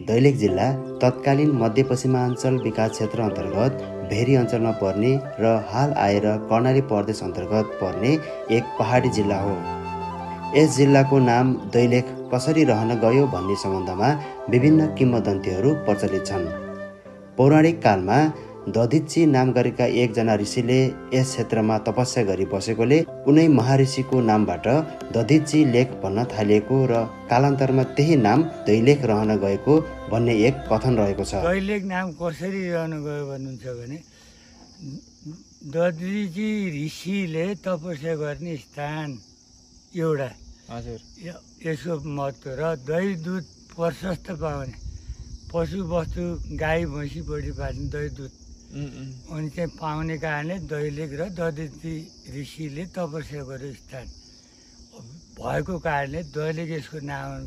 दैलेख जिल्ला तत्कालीन मध्यपश्चिमाञ्चल विकास क्षेत्र अन्तर्गत भेरी अञ्चलमा पर्ने र हाल आएर कर्णाली प्रदेश अन्तर्गत पर्ने एक पहाडी जिल्ला हो। यस जिल्लाको नाम दैलेख कसरी रहन गयो भन्ने सम्बन्धमा विभिन्न किंवदन्तीहरू प्रचलित छन्। पौराणिक कालमा दधिची नाम गरेका एकजना ऋषिले यस क्षेत्रमा तपस्या गरी बसेकोले उनै महर्षिको नामबाट दधिची लेख भन्न थालिएको र कालान्तरमा त्यही नाम दैलेख रहन गएको भन्ने एक कथन रहेको छ। दैलेख नाम कसरी रहन गयो भन्नुहुन्छ भने दधिची ऋषिले तपस्या गर्ने स्थान एउटा यसको महत्त्व र दही दुध प्रशस्त पाउने पशु वस्तु गाई भैँसी बढी पाल्ने दही दुध अनि चाहिँ पाउने कारणले दैलेख र दधिची ऋषिले तपस्या गरेको स्थान भएको कारणले दैलेख यसको नाम